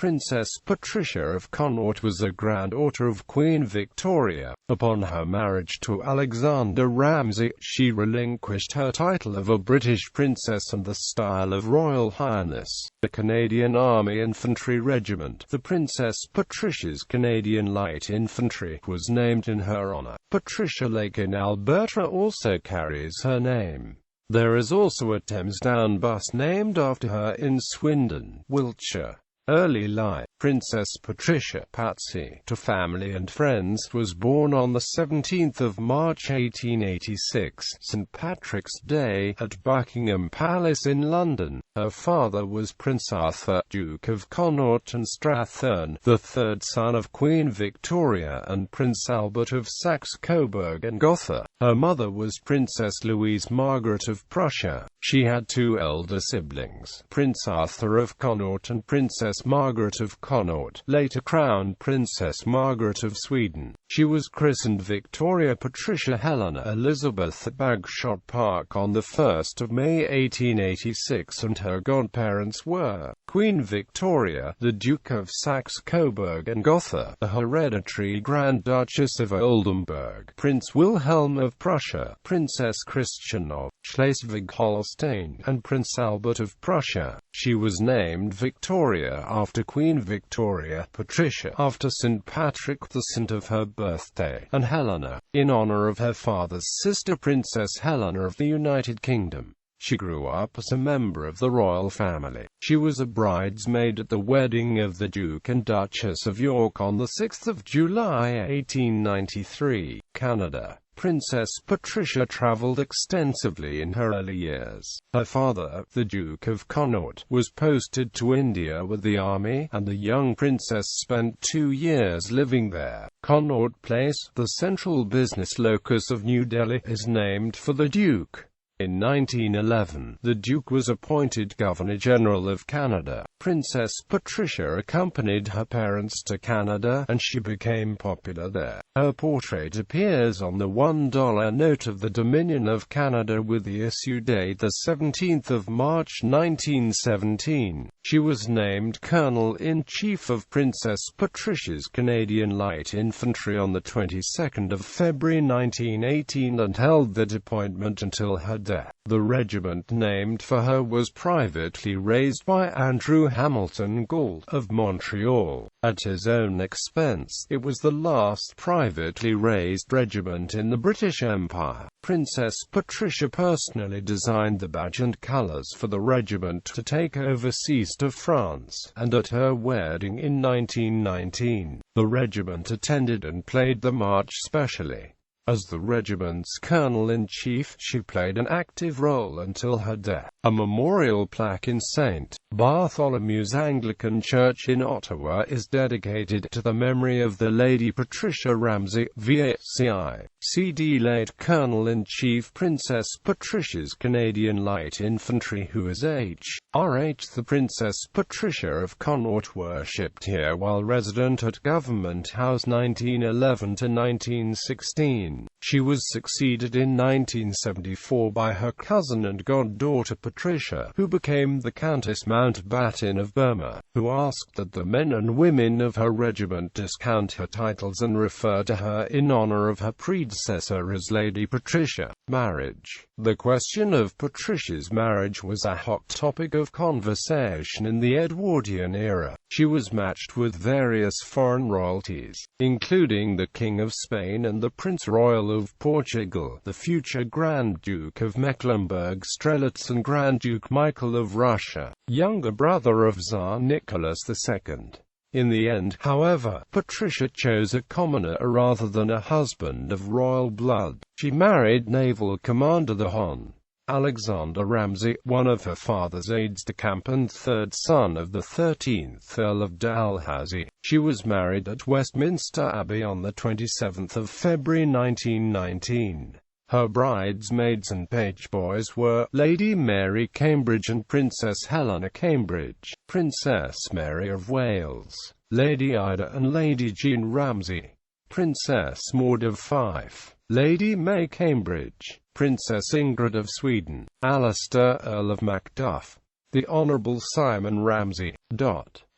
Princess Patricia of Connaught was a granddaughter of Queen Victoria. Upon her marriage to Alexander Ramsay, she relinquished her title of a British princess and the style of Royal Highness.A Canadian Army Infantry regiment. The Princess Patricia's Canadian Light Infantry was named in her honour. Patricia Lake in Alberta also carries her name. There is also a Thames Down bus named after her in Swindon, Wiltshire. Early life. Princess Patricia, Patsy, to family and friends, was born on the 17th of March 1886, St. Patrick's Day, at Buckingham Palace in London. Her father was Prince Arthur, Duke of Connaught and Strathearn, the third son of Queen Victoria and Prince Albert of Saxe-Coburg and Gotha. Her mother was Princess Louise Margaret of Prussia. She had two elder siblings, Prince Arthur of Connaught and Princess Margaret of Connaught, later Crown Princess Margaret of Sweden. She was christened Victoria Patricia Helena Elizabeth at Bagshot Park on 1 May 1886, and her godparents were Queen Victoria, the Duke of Saxe-Coburg and Gotha, the hereditary Grand Duchess of Oldenburg, Prince Wilhelm of Prussia, Princess Christian of Schleswig-Holstein, and Prince Albert of Prussia. She was named Victoria after Queen Victoria, Patricia after St. Patrick, the saint of her birthday, and Helena, in honor of her father's sister Princess Helena of the United Kingdom. She grew up as a member of the royal family. She was a bridesmaid at the wedding of the Duke and Duchess of York on 6 July 1893. Canada. Princess Patricia travelled extensively in her early years. Her father, the Duke of Connaught, was posted to India with the army, and the young princess spent 2 years living there. Connaught Place, the central business locus of New Delhi, is named for the Duke. In 1911, the Duke was appointed Governor-General of Canada. Princess Patricia accompanied her parents to Canada, and she became popular there. Her portrait appears on the $1 note of the Dominion of Canada with the issue date 17 March 1917. She was named Colonel-in-Chief of Princess Patricia's Canadian Light Infantry on the 22nd of February 1918 and held that appointment until her death. The regiment named for her was privately raised by Andrew Hamilton Gould of Montreal, at his own expense. It was the last privately raised regiment in the British Empire. Princess Patricia personally designed the badge and colours for the regiment to take overseas to France, and at her wedding in 1919, the regiment attended and played the march specially. As the regiment's colonel-in-chief, she played an active role until her death. A memorial plaque in St. Bartholomew's Anglican Church in Ottawa is dedicated to the memory of the Lady Patricia Ramsay, VACI, CD late Colonel-in-Chief Princess Patricia's Canadian Light Infantry, who is H.R.H. The Princess Patricia of Connaught worshipped here while resident at Government House 1911 to 1916. She was succeeded in 1974 by her cousin and goddaughter Patricia, who became the Countess Mountbatten of Burma, who asked that the men and women of her regiment discount her titles and refer to her in honor of her predecessor as Lady Patricia. Marriage. The question of Patricia's marriage was a hot topic of conversation in the Edwardian era. She was matched with various foreign royalties, including the King of Spain and the Prince Royal of Portugal, the future Grand Duke of Mecklenburg-Strelitz and Grand Duke Michael of Russia, younger brother of Tsar Nicholas II. In the end, however, Patricia chose a commoner rather than a husband of royal blood. She married naval commander the Hon. Alexander Ramsay, one of her father's aides-de-camp and third son of the 13th Earl of Dalhousie. She was married at Westminster Abbey on the 27th of February 1919. Her bridesmaids and page boys were Lady Mary Cambridge and Princess Helena Cambridge, Princess Mary of Wales, Lady Ida and Lady Jean Ramsay, Princess Maud of Fife, Lady May Cambridge, Princess Ingrid of Sweden, Alistair Earl of Macduff, the Honourable Simon Ramsay.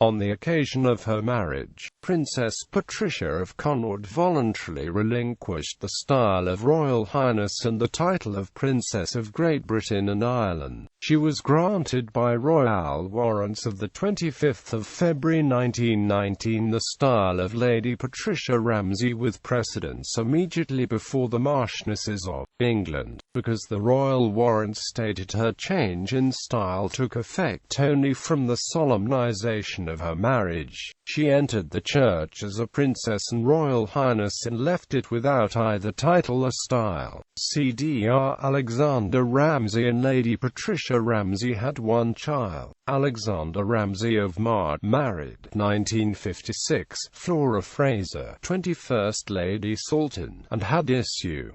On the occasion of her marriage, Princess Patricia of Connaught voluntarily relinquished the style of Royal Highness and the title of Princess of Great Britain and Ireland. She was granted by royal warrants of 25 February 1919 the style of Lady Patricia Ramsay with precedence immediately before the Marchionesses of England, because the royal warrants stated her change in style took effect only from the solemnization of her marriage. She entered the church as a princess and royal highness and left it without either title or style. CDR Alexander Ramsay and Lady Patricia Ramsay had one child, Alexander Ramsay of Mart, married 1956, Flora Fraser, 21st Lady Sultan, and had issue.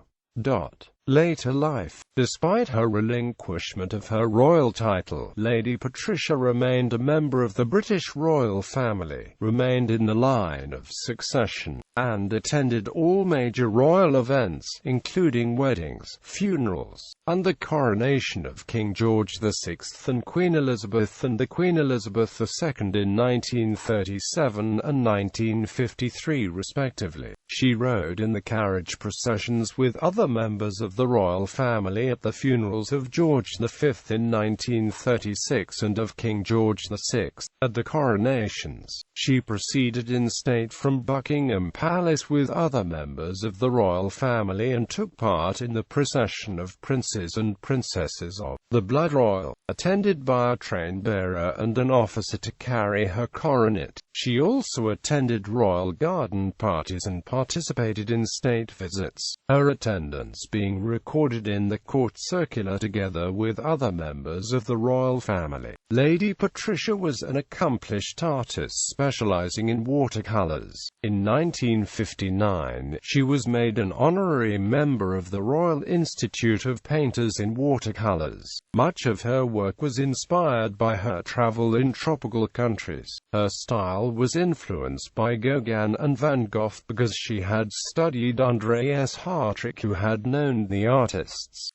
Later life. Despite her relinquishment of her royal title, Lady Patricia remained a member of the British royal family, remained in the line of succession, and attended all major royal events, including weddings, funerals, and the coronation of King George VI and Queen Elizabeth and the Queen Elizabeth II in 1937 and 1953 respectively. She rode in the carriage processions with other members of the royal family at the funerals of George V in 1936 and of King George VI. At the coronations, she proceeded in state from Buckingham Palace with other members of the royal family and took part in the procession of princes and princesses of the blood royal, attended by a train-bearer and an officer to carry her coronet. She also attended royal garden parties and participated in state visits, her attendance being recorded in the court circular together with other members of the royal family. Lady Patricia was an accomplished artist specializing in watercolors. In 1959, she was made an honorary member of the Royal Institute of Painters in Watercolors. Much of her work was inspired by her travel in tropical countries. Her style was influenced by Gauguin and Van Gogh because she had studied under A.S. Hartrick, who had known the artists.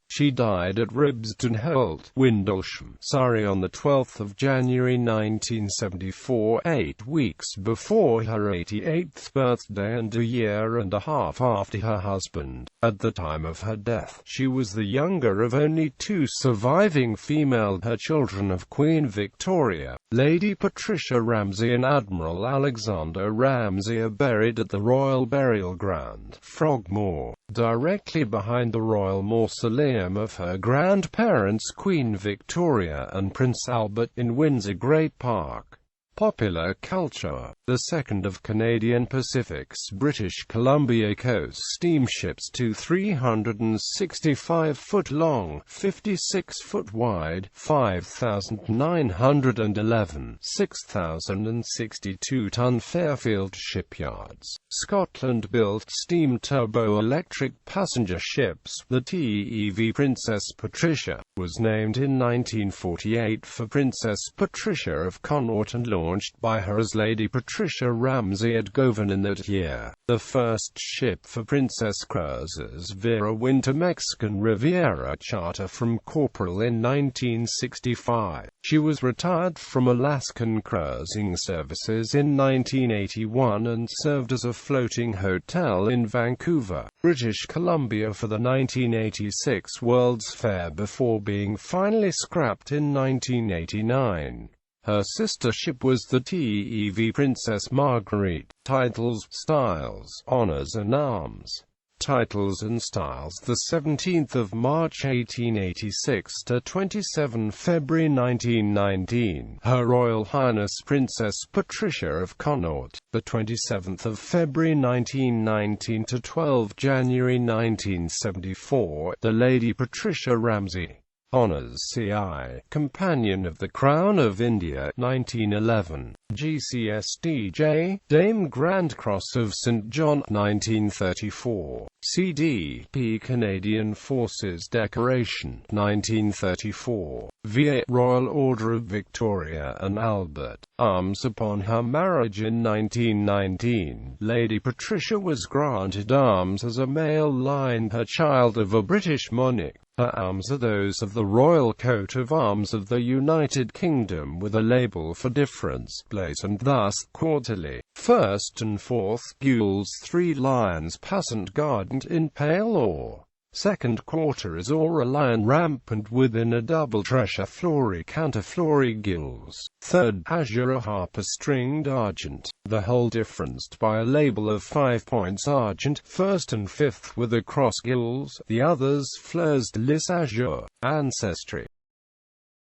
She died at Ribston Holt, Windlesham, Surrey on 12 January 1974, 8 weeks before her 88th birthday and a year and a half after her husband. At the time of her death, she was the younger of only two surviving female children of Queen Victoria. Lady Patricia Ramsay and Admiral Alexander Ramsay are buried at the Royal Burial Ground, Frogmore, directly behind the royal mausoleum of her grandparents Queen Victoria and Prince Albert in Windsor Great Park. Popular culture. The second of Canadian Pacific's British Columbia coast steamships, two 365-foot long, 56-foot wide, 5,911, 6,062-ton Fairfield shipyards, Scotland-built steam turbo-electric passenger ships. The TEV Princess Patricia was named in 1948 for Princess Patricia of Connaught and launched by her as Lady Patricia Ramsay at Govan in that year. The first ship for Princess cruises via winter Mexican Riviera charter from Corporal in 1965. She was retired from Alaskan cruising services in 1981 and served as a floating hotel in Vancouver, British Columbia for the 1986 World's Fair before being finally scrapped in 1989. Her sister ship was the TEV Princess Marguerite. Titles, styles, honors and arms. Titles and styles: the 17th of March 1886 to 27 February 1919. Her Royal Highness Princess Patricia of Connaught. The 27th of February 1919 to 12 January 1974. The Lady Patricia Ramsay. Honours: CI, Companion of the Crown of India, 1911. GCSDJ, Dame Grand Cross of St. John, 1934. CDP, Canadian Forces Decoration, 1934. VA, Royal Order of Victoria and Albert. Arms upon her marriage in 1919. Lady Patricia was granted arms as a male line, her child of a British monarch. Her arms are those of the Royal Coat of Arms of the United Kingdom with a label for difference blazoned thus: quarterly, first and fourth gules 3 lions passant guardant in pale or. Second quarter is or a lion rampant within a double treasure flory counterflory gules. Third, azure a harper stringed argent, the whole differenced by a label of 5 points argent. First and fifth with a cross gules, the others fleurs de lis azure. Ancestry.